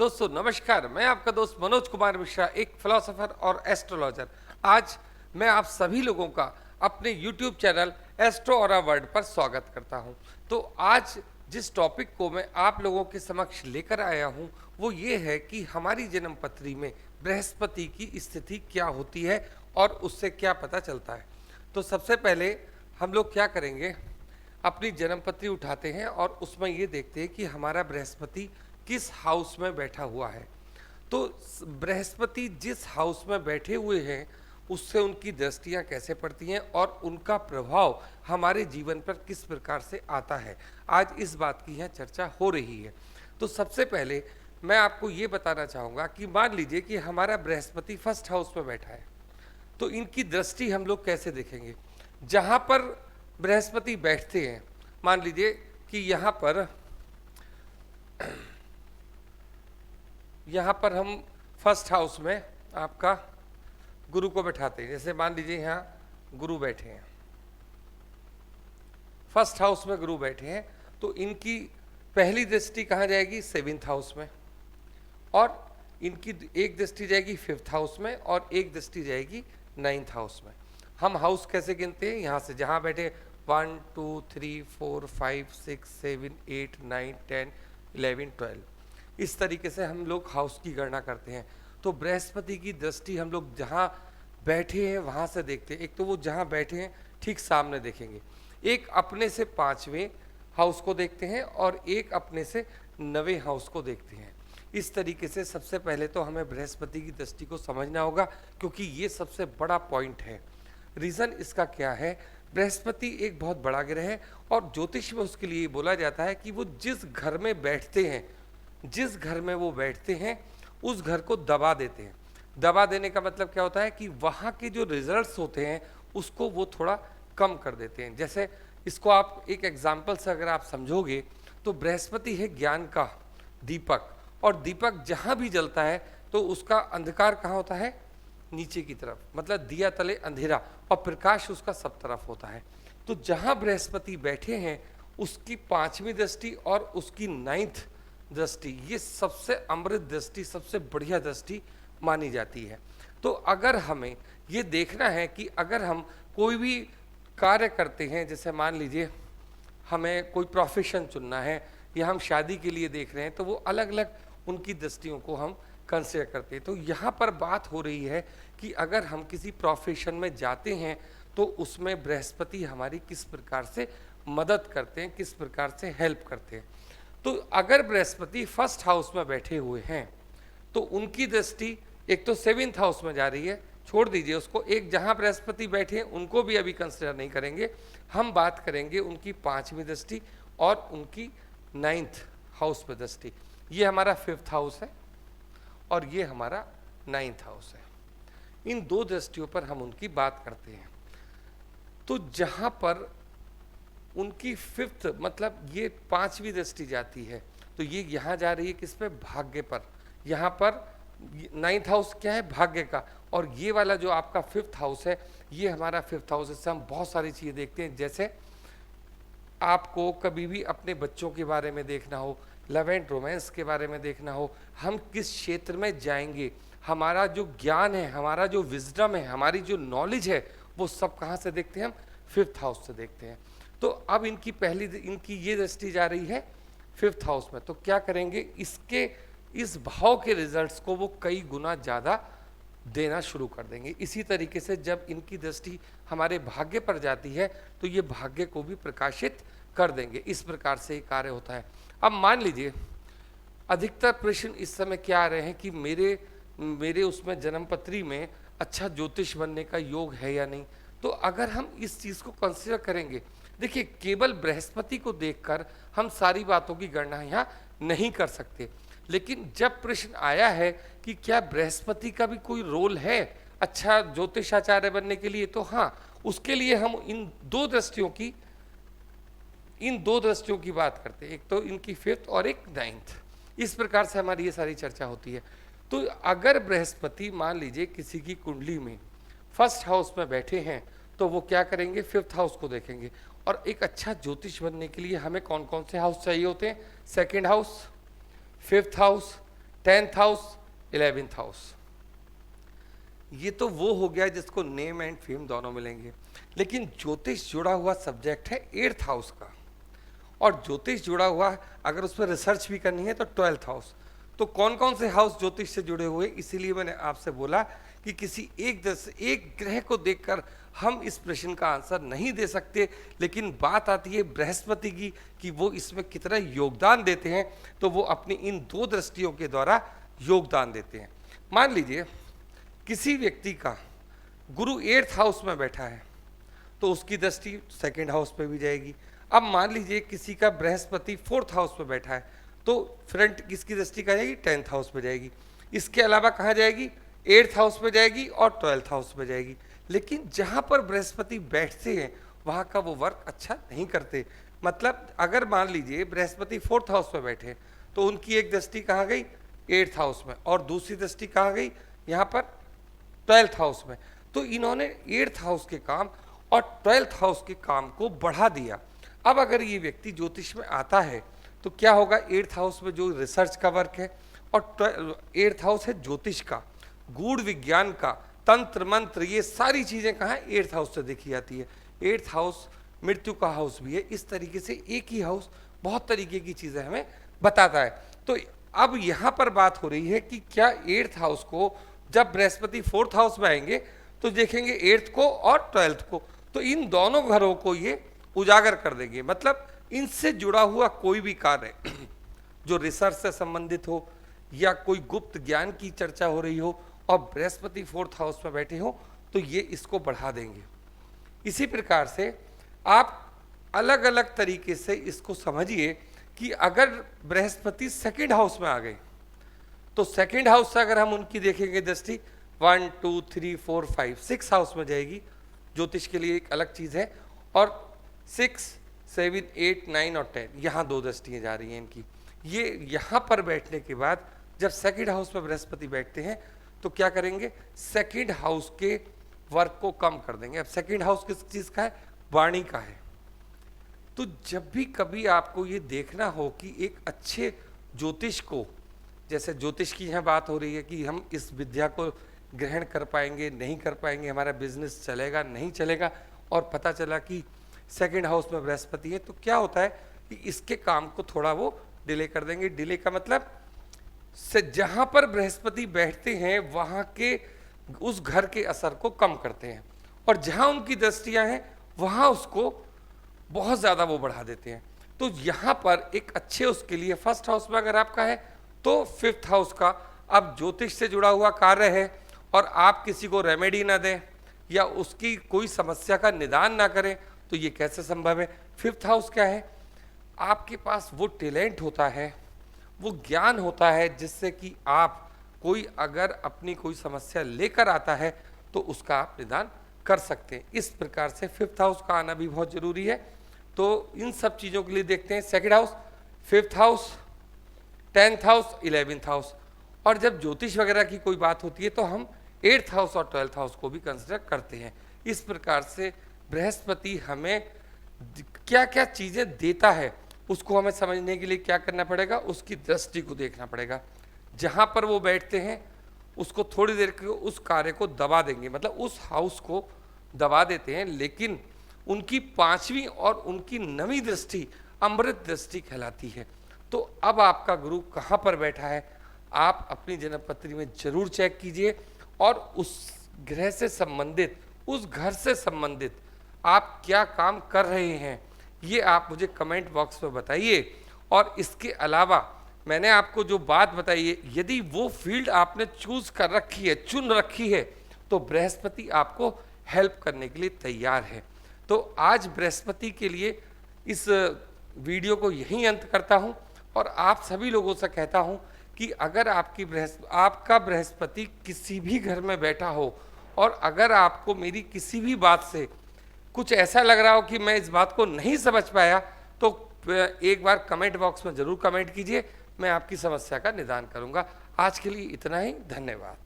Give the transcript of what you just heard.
दोस्तों नमस्कार, मैं आपका दोस्त मनोज कुमार मिश्रा, एक फिलोसोफर और एस्ट्रोलॉजर। आज मैं आप सभी लोगों का अपने YouTube चैनल एस्ट्रो और वर्ल्ड पर स्वागत करता हूं। तो आज जिस टॉपिक को मैं आप लोगों के समक्ष लेकर आया हूं वो ये है कि हमारी जन्म पत्री में बृहस्पति की स्थिति क्या होती है और उससे क्या पता चलता है। तो सबसे पहले हम लोग क्या करेंगे, अपनी जन्म पत्री उठाते हैं और उसमें ये देखते हैं कि हमारा बृहस्पति किस हाउस में बैठा हुआ है। तो बृहस्पति जिस हाउस में बैठे हुए हैं उससे उनकी दृष्टियां कैसे पड़ती हैं और उनका प्रभाव हमारे जीवन पर किस प्रकार से आता है, आज इस बात की यहाँ चर्चा हो रही है। तो सबसे पहले मैं आपको ये बताना चाहूँगा कि मान लीजिए कि हमारा बृहस्पति फर्स्ट हाउस में बैठा है, तो इनकी दृष्टि हम लोग कैसे देखेंगे। जहाँ पर बृहस्पति बैठते हैं, मान लीजिए कि यहाँ पर हम फर्स्ट हाउस में आपका गुरु को बैठाते हैं। जैसे मान लीजिए यहाँ गुरु बैठे हैं, फर्स्ट हाउस में गुरु बैठे हैं, तो इनकी पहली दृष्टि कहाँ जाएगी, सेवेंथ हाउस में, और इनकी एक दृष्टि जाएगी फिफ्थ हाउस में और एक दृष्टि जाएगी नाइन्थ हाउस में। हम हाउस कैसे गिनते हैं, यहाँ से जहाँ बैठे 1 2 3 4 5 6 7 8 9 10 11 12, इस तरीके से हम लोग हाउस की गणना करते हैं। तो बृहस्पति की दृष्टि हम लोग जहाँ बैठे हैं वहाँ से देखते हैं। एक तो वो जहाँ बैठे हैं ठीक सामने देखेंगे, एक अपने से 5वें हाउस को देखते हैं और एक अपने से 9वें हाउस को देखते हैं। इस तरीके से सबसे पहले तो हमें बृहस्पति की दृष्टि को समझना होगा, क्योंकि ये सबसे बड़ा पॉइंट है। रीज़न इसका क्या है, बृहस्पति एक बहुत बड़ा ग्रह है और ज्योतिष में उसके लिए बोला जाता है कि वो जिस घर में बैठते हैं, जिस घर में वो बैठते हैं उस घर को दबा देते हैं। दबा देने का मतलब क्या होता है कि वहाँ के जो रिजल्ट्स होते हैं उसको वो थोड़ा कम कर देते हैं। जैसे इसको आप एक एग्जाम्पल से अगर आप समझोगे तो बृहस्पति है ज्ञान का दीपक, और दीपक जहाँ भी जलता है तो उसका अंधकार कहाँ होता है, नीचे की तरफ, मतलब दिया तले अंधेरा, और प्रकाश उसका सब तरफ होता है। तो जहाँ बृहस्पति बैठे हैं उसकी 5वीं दृष्टि और उसकी 9th दृष्टि, ये सबसे अमृत दृष्टि, सबसे बढ़िया दृष्टि मानी जाती है। तो अगर हमें ये देखना है कि अगर हम कोई भी कार्य करते हैं, जैसे मान लीजिए हमें कोई प्रोफेशन चुनना है या हम शादी के लिए देख रहे हैं, तो वो अलग अलग उनकी दृष्टियों को हम कंसिडर करते हैं। तो यहाँ पर बात हो रही है कि अगर हम किसी प्रोफेशन में जाते हैं तो उसमें बृहस्पति हमारी किस प्रकार से मदद करते हैं, किस प्रकार से हेल्प करते हैं। तो अगर बृहस्पति फर्स्ट हाउस में बैठे हुए हैं तो उनकी दृष्टि एक तो 7th हाउस में जा रही है, छोड़ दीजिए उसको, एक जहां बृहस्पति बैठे हैं उनको भी अभी कंसिडर नहीं करेंगे, हम बात करेंगे उनकी 5वीं दृष्टि और उनकी 9th हाउस में दृष्टि। ये हमारा 5th हाउस है और ये हमारा 9th हाउस है। इन दो दृष्टियों पर हम उनकी बात करते हैं। तो जहां पर उनकी 5th मतलब ये 5वीं दृष्टि जाती है, तो ये यहाँ जा रही है किस पे, भाग्य पर। यहाँ पर 9th हाउस क्या है, भाग्य का, और ये वाला जो आपका 5th हाउस है ये हमारा 5th हाउस। इससे हम बहुत सारी चीज़ें देखते हैं। जैसे आपको कभी भी अपने बच्चों के बारे में देखना हो, लव एंड रोमांस के बारे में देखना हो, हम किस क्षेत्र में जाएंगे, हमारा जो ज्ञान है, हमारा जो विजडम है, हमारी जो नॉलेज है, वो सब कहाँ से देखते हैं, हम 5th हाउस से देखते हैं। तो अब इनकी ये दृष्टि जा रही है 5th हाउस में, तो क्या करेंगे, इस भाव के रिजल्ट्स को वो कई गुना ज़्यादा देना शुरू कर देंगे। इसी तरीके से जब इनकी दृष्टि हमारे भाग्य पर जाती है तो ये भाग्य को भी प्रकाशित कर देंगे। इस प्रकार से ये कार्य होता है। अब मान लीजिए अधिकतर प्रश्न इस समय क्या आ रहे हैं कि मेरे उसमें जन्म पत्री में अच्छा ज्योतिष बनने का योग है या नहीं। तो अगर हम इस चीज़ को कंसिडर करेंगे, देखिए केवल बृहस्पति को देखकर हम सारी बातों की गणना यहाँ नहीं कर सकते, लेकिन जब प्रश्न आया है कि क्या बृहस्पति का भी कोई रोल है अच्छा ज्योतिषाचार्य बनने के लिए, तो हाँ, उसके लिए हम इन दो दृष्टियों की बात करते हैं, एक तो इनकी 5th और एक 9th। इस प्रकार से हमारी ये सारी चर्चा होती है। तो अगर बृहस्पति मान लीजिए किसी की कुंडली में फर्स्ट हाउस में बैठे हैं तो वो क्या करेंगे, 5th हाउस को देखेंगे। और एक अच्छा ज्योतिष बनने के लिए हमें कौन कौन से हाउस चाहिए होते हैं, 2nd house, 5th house, 10th house, 11th house. ये तो वो हो गया जिसको नेम एंड फेम दोनों मिलेंगे, लेकिन ज्योतिष जुड़ा हुआ सब्जेक्ट है 8th हाउस का, और ज्योतिष जुड़ा हुआ अगर उस पर रिसर्च भी करनी है तो 12th हाउस। तो कौन कौन से हाउस ज्योतिष से जुड़े हुए, इसीलिए मैंने आपसे बोला कि किसी एक ग्रह को देखकर हम इस प्रश्न का आंसर नहीं दे सकते, लेकिन बात आती है बृहस्पति की कि वो इसमें कितना योगदान देते हैं, तो वो अपनी इन 2 दृष्टियों के द्वारा योगदान देते हैं। मान लीजिए किसी व्यक्ति का गुरु 8th हाउस में बैठा है तो उसकी दृष्टि 2nd हाउस पे भी जाएगी। अब मान लीजिए किसी का बृहस्पति 4th हाउस में बैठा है तो फ्रंट किसकी दृष्टि कहाँ जाएगी, 10th हाउस पे जाएगी। इसके अलावा कहाँ जाएगी, 8th हाउस पे जाएगी और 12th हाउस पे जाएगी। लेकिन जहाँ पर बृहस्पति बैठते हैं वहाँ का वो वर्क अच्छा नहीं करते। मतलब अगर मान लीजिए बृहस्पति 4th हाउस में बैठे तो उनकी एक दृष्टि कहाँ गई, 8th हाउस में, और दूसरी दृष्टि कहाँ गई, यहाँ पर 12th हाउस में। तो इन्होंने 8th हाउस के काम और 12th हाउस के काम को बढ़ा दिया। अब अगर ये व्यक्ति ज्योतिष में आता है तो क्या होगा, 8th हाउस में जो रिसर्च का वर्क है, और 8th हाउस है ज्योतिष का, गूढ़ विज्ञान का, तंत्र मंत्र, ये सारी चीजें कहाँ है, 8th हाउस से देखी जाती है। 8th हाउस मृत्यु का हाउस भी है। इस तरीके से एक ही हाउस बहुत तरीके की चीजें हमें बताता है। तो अब यहाँ पर बात हो रही है कि क्या 8th हाउस को जब बृहस्पति 4th हाउस में आएंगे तो देखेंगे 8th को और 12th को, तो इन दोनों घरों को ये उजागर कर देंगे। मतलब इनसे जुड़ा हुआ कोई भी कार्य जो रिसर्च से संबंधित हो या कोई गुप्त ज्ञान की चर्चा हो रही हो और बृहस्पति 4th हाउस में बैठे हो तो ये इसको बढ़ा देंगे। इसी प्रकार से आप अलग अलग तरीके से इसको समझिए कि अगर बृहस्पति 2nd हाउस में आ गए तो 2nd हाउस से अगर हम उनकी देखेंगे दृष्टि 1 2 3 4 5 6 हाउस में जाएगी। ज्योतिष के लिए एक अलग चीज है। और 6 7 8 9 और 10 यहाँ 2 दृष्टियां जा रही हैं इनकी। ये यहाँ पर बैठने के बाद जब 2nd हाउस में बृहस्पति बैठते हैं तो क्या करेंगे, 2nd हाउस के वर्क को कम कर देंगे। अब 2nd हाउस किस चीज का है, वाणी का है। तो जब भी कभी आपको ये देखना हो कि एक अच्छे ज्योतिष को, जैसे ज्योतिष की यहाँ बात हो रही है कि हम इस विद्या को ग्रहण कर पाएंगे नहीं कर पाएंगे, हमारा बिजनेस चलेगा नहीं चलेगा, और पता चला कि 2nd हाउस में बृहस्पति है, तो क्या होता है कि इसके काम को थोड़ा वो डिले कर देंगे। डिले का मतलब से जहां पर बृहस्पति बैठते हैं वहां के उस घर के असर को कम करते हैं, और जहां उनकी दृष्टियां हैं वहां उसको बहुत ज्यादा वो बढ़ा देते हैं। तो यहाँ पर एक अच्छे उसके लिए 1st हाउस में अगर आपका है तो 5th हाउस का अब ज्योतिष से जुड़ा हुआ कार्य है, और आप किसी को रेमेडी ना दें या उसकी कोई समस्या का निदान ना करें तो ये कैसे संभव है। 5th हाउस क्या है, आपके पास वो टैलेंट होता है, वो ज्ञान होता है जिससे कि आप कोई अगर अपनी कोई समस्या लेकर आता है तो उसका आप निदान कर सकते हैं। इस प्रकार से 5th हाउस का आना भी बहुत जरूरी है। तो इन सब चीजों के लिए देखते हैं 2nd house, 5th house, 10th house, 11th house, और जब ज्योतिष वगैरह की कोई बात होती है तो हम 8th हाउस और 12th हाउस को भी कंसिडर करते हैं। इस प्रकार से बृहस्पति हमें क्या क्या चीजें देता है उसको हमें समझने के लिए क्या करना पड़ेगा, उसकी दृष्टि को देखना पड़ेगा। जहां पर वो बैठते हैं उसको थोड़ी देर के उस कार्य को दबा देंगे, मतलब उस हाउस को दबा देते हैं, लेकिन उनकी 5वीं और उनकी 9वीं दृष्टि अमृत दृष्टि कहलाती है। तो अब आपका गुरु कहाँ पर बैठा है आप अपनी जन्मपत्री में जरूर चेक कीजिए, और उस ग्रह से संबंधित, उस घर से संबंधित आप क्या काम कर रहे हैं ये आप मुझे कमेंट बॉक्स में बताइए। और इसके अलावा मैंने आपको जो बात बताई है, यदि वो फील्ड आपने चूज कर रखी है, चुन रखी है, तो बृहस्पति आपको हेल्प करने के लिए तैयार है। तो आज बृहस्पति के लिए इस वीडियो को यहीं अंत करता हूं, और आप सभी लोगों से कहता हूं कि अगर आपका बृहस्पति किसी भी घर में बैठा हो, और अगर आपको मेरी किसी भी बात से कुछ ऐसा लग रहा हो कि मैं इस बात को नहीं समझ पाया, तो एक बार कमेंट बॉक्स में जरूर कमेंट कीजिए, मैं आपकी समस्या का निदान करूंगा। आज के लिए इतना ही, धन्यवाद।